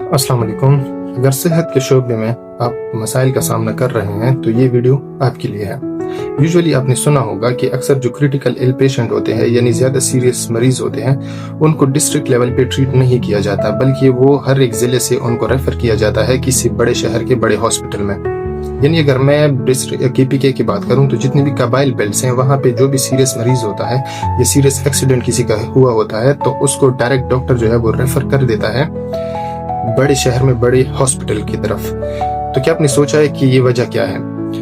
अस्सलाम वालेकुम। अगर सेहत के शोबे में आप मसाइल का सामना कर रहे हैं तो ये वीडियो आपके लिए है। यूजुअली आपने सुना होगा कि अक्सर जो क्रिटिकल इल पेशेंट होते हैं यानी ज़्यादा सीरियस मरीज होते हैं उनको डिस्ट्रिक्ट लेवल पे ट्रीट नहीं किया जाता, बल्कि वो हर एक ज़िले से उनको रेफ़र किया जाता है किसी बड़े शहर के बड़े हॉस्पिटल में। यानी अगर मैं डिस्ट्रिक्ट KPK की बात करूं तो जितनी भी कबाइल बेल्ट्स हैं वहाँ पे जो भी सीरियस मरीज होता है या सीरियस एक्सीडेंट किसी का हुआ होता है तो उसको डायरेक्ट डॉक्टर जो है वो रेफ़र कर देता है बड़े शहर में बड़े हॉस्पिटल की तरफ। तो क्या आपने सोचा है कि ये वजह क्या है?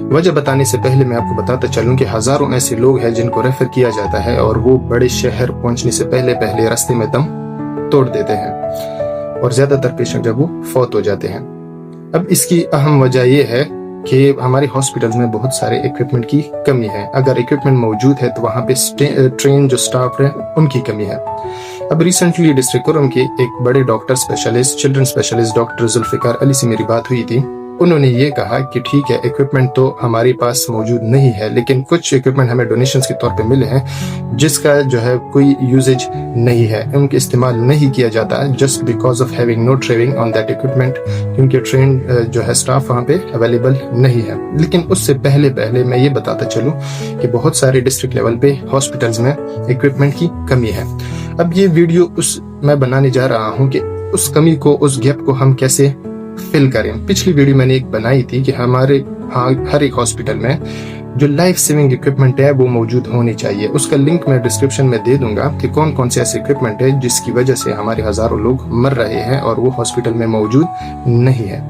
वजह बताने से पहले मैं आपको बताता चलूं कि हजारों ऐसे लोग हैं जिनको रेफर किया जाता है और वो बड़े शहर पहुंचने से पहले रास्ते में दम तोड़ देते हैं और ज्यादातर पेशेंट जब वो फौत हो जाते हैं। अब इसकी अहम वजह ये है कि हमारे हॉस्पिटल्स में बहुत सारे इक्विपमेंट की कमी है। अगर इक्विपमेंट मौजूद है तो वहाँ पे ट्रेन जो स्टाफ है उनकी कमी है। अब रिसेंटली डिस्ट्रिक्ट कुरम के एक बड़े doctor specialist children specialist doctor Zulfiqar Ali से मेरी बात हुई थी। उन्होंने ये कहा कि ठीक है, इक्विपमेंट तो हमारे पास मौजूद नहीं है, लेकिन कुछ इक्विपमेंट हमें डोनेशंस के तौर पे मिले हैं जिसका जो है कोई यूजेज नहीं है, उनके इस्तेमाल नहीं किया जाता just because of having no training on that equipment, क्योंकि ट्रेन जो है स्टाफ वहाँ पे अवेलेबल नहीं है। लेकिन उससे पहले मैं ये बताता चलूँ कि बहुत सारे डिस्ट्रिक्ट लेवल पे हॉस्पिटल्स में इक्विपमेंट की कमी है। अब ये वीडियो मैं बनाने जा रहा हूँ कि उस कमी को, उस गैप को हम कैसे फिल करें। पिछली वीडियो मैंने एक बनाई थी कि हमारे हर एक हॉस्पिटल में जो लाइफ सेविंग इक्विपमेंट है वो मौजूद होनी चाहिए। उसका लिंक मैं डिस्क्रिप्शन में दे दूंगा कि कौन कौन से ऐसे इक्विपमेंट है जिसकी वजह से हमारे हजारों लोग मर रहे हैं और वो हॉस्पिटल में मौजूद नहीं है।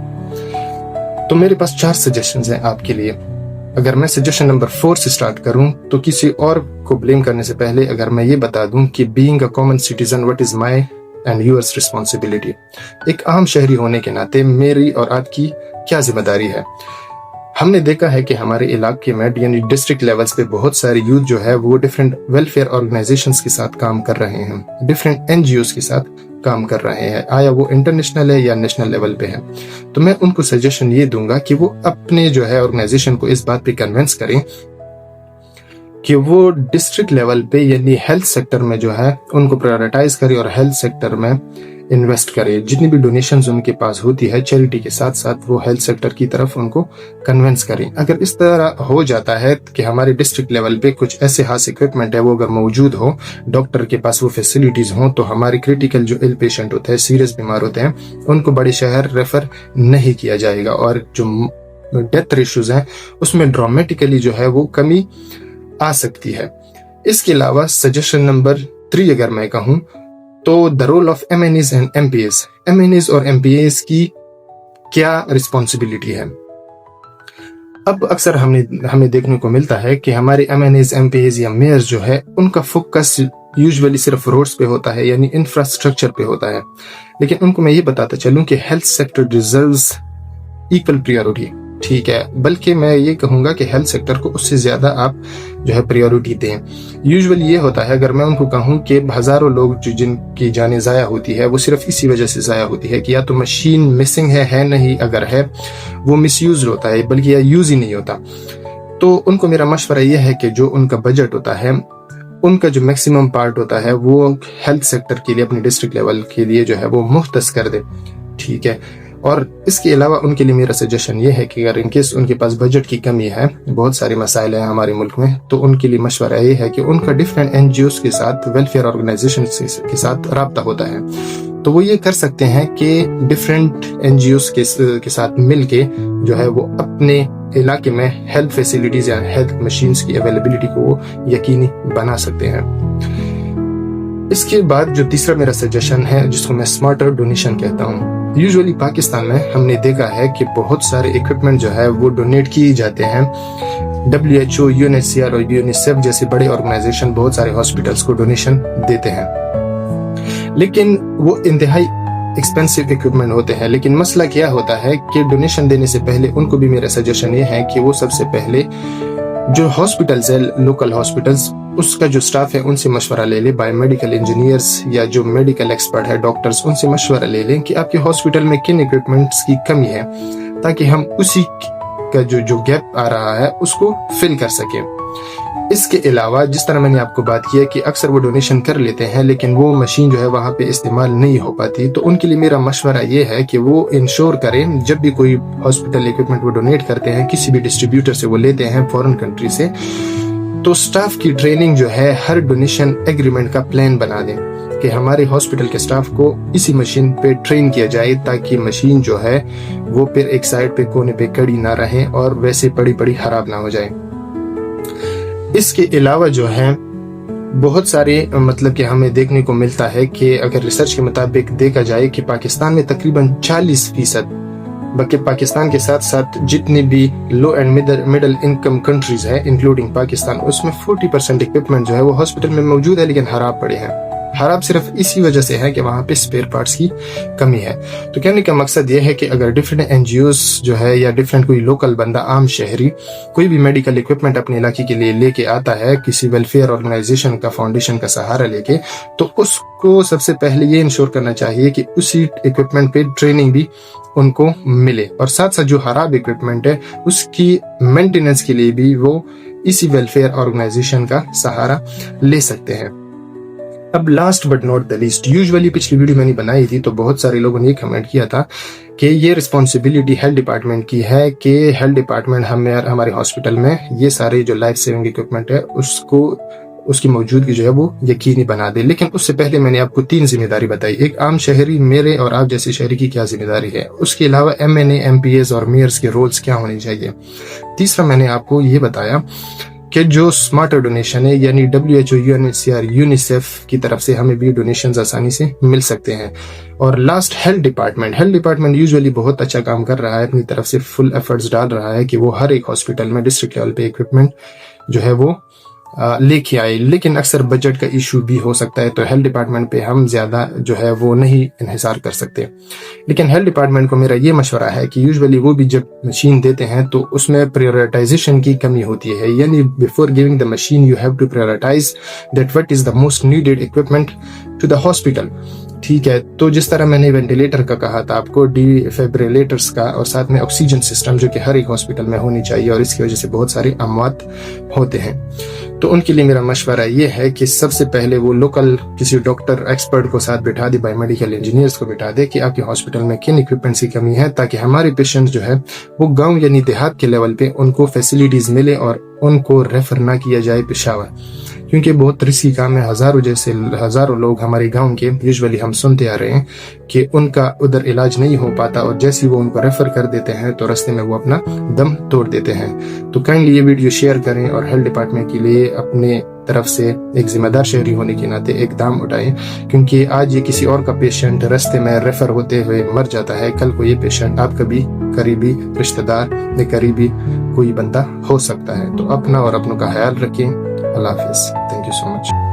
तो मेरे पास 4 सजेशंस हैं आपके लिए। अगर मैं सजेशन नंबर 4 से स्टार्ट करूं तो किसी और को ब्लेम करने से पहले अगर मैं ये बता दूं कि being a common citizen what is my and yours responsibility, एक आम शहरी होने के नाते मेरी और आपकी क्या जिम्मेदारी है। हमने देखा है कि हमारे इलाके में यानी डिस्ट्रिक्ट लेवल्स पे बहुत सारे यूथ जो है वो डिफरेंट वेलफेयर ऑर्गेनाइजेशंस के साथ काम कर रहे हैं, डिफरेंट NGOs के साथ काम कर रहे हैं, आया वो इंटरनेशनल है या नेशनल लेवल पे है। तो मैं उनको सजेशन ये दूंगा कि वो अपने जो है ऑर्गेनाइजेशन को इस बात पे कन्विंस करें कि वो डिस्ट्रिक्ट लेवल पे यानी हेल्थ सेक्टर में जो है उनको प्रायोरिटाइज करे और हेल्थ सेक्टर में इन्वेस्ट करे। जितनी भी डोनेशंस उनके पास होती है चैरिटी के साथ साथ वो हेल्थ सेक्टर की तरफ उनको कन्विंस करें। अगर इस तरह हो जाता है कि हमारे डिस्ट्रिक्ट लेवल पे कुछ ऐसे खास इक्विपमेंट है वो अगर मौजूद हो, डॉक्टर के पास वो फैसिलिटीज हो, तो हमारे क्रिटिकल जो इल पेशेंट होते हैं, सीरियस बीमार होते हैं, उनको बड़े शहर रेफर नहीं किया जाएगा और जो डेथ रेशियोज हैं उसमें ड्रामेटिकली जो है वो कमी आ सकती है। इसके अलावा सजेशन नंबर 3 अगर मैं कहूं तो the role of MNAs and MPAs और MPAs की क्या रिस्पॉन्सिबिलिटी है। अब अक्सर हमें देखने को मिलता है कि हमारे MNAs, MPAs या मेयर्स जो है उनका फोकस यूजुअली सिर्फ रोड्स पे होता है यानी इंफ्रास्ट्रक्चर पे होता है, लेकिन उनको मैं ये बताता चलूं कि health sector deserves equal priority. ठीक है, बल्कि मैं ये कहूंगा कि हेल्थ सेक्टर को उससे ज्यादा आप जो है प्रायोरिटी दें। यूजुअली ये होता है, अगर मैं उनको कहूं कि हजारों लोग जिनकी जानें जाया होती है वो सिर्फ इसी वजह से जाया होती है कि या तो मशीन मिसिंग है नहीं, अगर है वो मिसयूज होता है बल्कि या यूज ही नहीं होता। तो उनको मेरा मशवरा यह है कि जो उनका बजट होता है उनका जो मैक्सिमम पार्ट होता है वो हेल्थ सेक्टर के लिए, अपने डिस्ट्रिक्ट लेवल के लिए जो है वो मुख्तस कर दे। ठीक है, और इसके अलावा उनके लिए मेरा सजेशन ये है कि अगर इनकेस उनके पास बजट की कमी है, बहुत सारे मसाइल हैं हमारे मुल्क में, तो उनके लिए मशवरा ये है कि उनका डिफरेंट NGOs के साथ, वेलफेयर ऑर्गेनाइजेशन के साथ राब्ता होता है। तो वो ये कर सकते हैं कि डिफरेंट NGOs के साथ मिलके जो है वो अपने इलाके में हेल्थ फैसिलिटीज या हेल्थ मशीन्स की अवेलेबिलिटी को यकीनी बना सकते हैं। इसके बाद जो तीसरा मेरा सजेशन है जिसको मैं स्मार्टर डोनेशन कहता हूँ। यूजुअली पाकिस्तान में हमने देखा है कि बहुत सारे इक्विपमेंट जो है वो डोनेट किए जाते हैं। WHO, UNHCR और UNICEF जैसे बड़े ऑर्गेनाइजेशन बहुत सारे हॉस्पिटल्स को डोनेशन देते हैं, लेकिन वो इंतहाई एक्सपेंसिव इक्विपमेंट होते हैं। लेकिन मसला क्या होता है कि डोनेशन देने से पहले उनको भी मेरा सजेशन ये है कि वो सबसे पहले जो हॉस्पिटल्स है, लोकल हॉस्पिटल्स, उसका जो स्टाफ है उनसे मशवरा ले ले, बायोमेडिकल इंजीनियर्स या जो मेडिकल एक्सपर्ट है, डॉक्टर्स, उनसे मशवरा ले लें कि आपके हॉस्पिटल में किन इक्विपमेंट्स की कमी है, ताकि हम उसी का जो गैप आ रहा है उसको फिल कर सकें। اس کے علاوہ جس طرح میں نے آپ کو بات کی ہے کہ اکثر وہ ڈونیشن کر لیتے ہیں لیکن وہ مشین جو ہے وہاں پہ استعمال نہیں ہو پاتی، تو ان کے لیے میرا مشورہ یہ ہے کہ وہ انشور کریں جب بھی کوئی ہاسپٹل ایکوپمنٹ وہ ڈونیٹ کرتے ہیں کسی بھی ڈسٹریبیوٹر سے وہ لیتے ہیں فورن کنٹری سے، تو سٹاف کی ٹریننگ جو ہے ہر ڈونیشن ایگریمنٹ کا پلان بنا دیں کہ ہمارے ہاسپٹل کے سٹاف کو اسی مشین پہ ٹرین کیا جائے تاکہ مشین جو ہے وہ پھر ایک سائڈ پہ کونے پہ کڑی نہ رہیں اور ویسے پڑی خراب نہ ہو جائے۔ اس کے علاوہ جو ہے بہت سارے مطلب کہ ہمیں دیکھنے کو ملتا ہے کہ اگر ریسرچ کے مطابق دیکھا جائے کہ پاکستان میں تقریباً 40% بلکہ پاکستان کے ساتھ ساتھ جتنے بھی لو اینڈ مڈل انکم کنٹریز ہیں انکلوڈنگ پاکستان، اس میں 40% ایکوپمنٹ جو ہے وہ ہاسپٹل میں موجود ہے لیکن خراب پڑے ہیں۔ خراب صرف اسی وجہ سے ہے کہ وہاں پہ اسپیئر پارٹس کی کمی ہے۔ تو کہنے کا مقصد یہ ہے کہ اگر ڈفرینٹ این جی اوز جو ہے یا ڈفرینٹ کوئی لوکل بندہ عام شہری کوئی بھی میڈیکل ایکوپمنٹ اپنے علاقے کے لیے لے کے آتا ہے کسی ویلفیئر آرگنائزیشن کا فاؤنڈیشن کا سہارا لے کے، تو اس کو سب سے پہلے یہ انشور کرنا چاہیے کہ اسی ایکوپمنٹ پہ ٹریننگ بھی ان کو ملے، اور ساتھ ساتھ جو خراب ایکوپمنٹ ہے اس کی مینٹیننس کے لیے بھی وہ اسی ویلفیئر آرگنائزیشن کا سہارا لے سکتے ہیں۔ اب last but not the least, usually پچھلی ویڈیو میں نے بنائی تھی تو بہت سارے لوگوں نے یہ کمنٹ کیا تھا کہ یہ رسپانسبلٹی ہیلتھ ڈپارٹمنٹ کی ہے کہ ہیلتھ ڈپارٹمنٹ ہمارے ہاسپٹل میں یہ سارے جو لائف سیونگ ایکوپمنٹ ہے اس کی موجودگی جو ہے وہ یقینی بنا دے۔ لیکن اس سے پہلے میں نے آپ کو 3 ذمہ داری بتائی۔ ایک عام شہری میرے اور آپ جیسے شہری کی کیا ذمہ داری ہے، اس کے علاوہ ایم این اے، ایم پی ایز اور میئرز کے رولز کیا ہونے چاہیے۔ تیسرا میں نے آپ کو یہ بتایا کہ جو سمارٹر ڈونیشن ہے یعنی WHO، UNHCR، یونیسیف کی طرف سے ہمیں بھی ڈونیشنز آسانی سے مل سکتے ہیں۔ اور لاسٹ ہیلتھ ڈپارٹمنٹ یوزولی بہت اچھا کام کر رہا ہے، اپنی طرف سے فل ایفرٹس ڈال رہا ہے کہ وہ ہر ایک ہاسپٹل میں ڈسٹرکٹ لیول پہ ایکوپمنٹ جو ہے وہ لے کے آئے، لیکن اکثر بجٹ کا ایشو بھی ہو سکتا ہے، تو ہیلتھ ڈپارٹمنٹ پہ ہم زیادہ جو ہے وہ نہیں انحصار کر سکتے۔ لیکن ہیلتھ ڈپارٹمنٹ کو میرا یہ مشورہ ہے کہ یوزولی وہ بھی جب مشین دیتے ہیں تو اس میں پریورٹائزیشن کی کمی ہوتی ہے، یعنی before giving the machine you have to prioritise that what is the most needed equipment to the hospital. ٹھیک ہے، تو جس طرح میں نے وینٹیلیٹر کا کہا تھا آپ کو، ڈی فیبریلیٹرز کا، اور ساتھ میں آکسیجن سسٹم جو کہ ہر ایک ہاسپٹل میں ہونی چاہیے، اور اس کی وجہ سے بہت سارے اموات ہوتے ہیں، تو ان کے لیے میرا مشورہ یہ ہے کہ سب سے پہلے وہ لوکل کسی ڈاکٹر ایکسپرٹ کو ساتھ بٹھا دے، بائی میڈیکل انجینئرز کو بٹھا دے کہ آپ کے ہاسپٹل میں کن ایکوپمنٹس کی کمی ہے، تاکہ ہمارے پیشنٹ جو ہے وہ گاؤں یعنی دیہات کے لیول پہ ان کو فیسلٹیز ملے اور ان کو ریفر نہ کیا جائے پشاور، کیونکہ بہت رسکی کام ہے۔ ہزاروں لوگ ہمارے گاؤں کے یوزولی ہم سنتے آ رہے ہیں کہ ان کا ادھر علاج نہیں ہو پاتا، اور جیسے وہ ان کو ریفر کر دیتے ہیں تو رستے میں وہ اپنا دم توڑ دیتے ہیں۔ تو کائنڈلی یہ ویڈیو شیئر کریں اور ہیلتھ ڈپارٹمنٹ کے لیے اپنے طرف سے ایک ذمہ دار شہری ہونے کے ناطے اقدام اٹھائیں، کیونکہ آج یہ کسی اور کا پیشنٹ رستے میں ریفر ہوتے ہوئے مر جاتا ہے، کل کو یہ پیشنٹ آپ کا بھی قریبی رشتہ دار یا قریبی کوئی بندہ ہو سکتا ہے۔ تو اپنا اور اپنوں کا خیال رکھیں۔ اللہ حافظ۔ Thank you so much.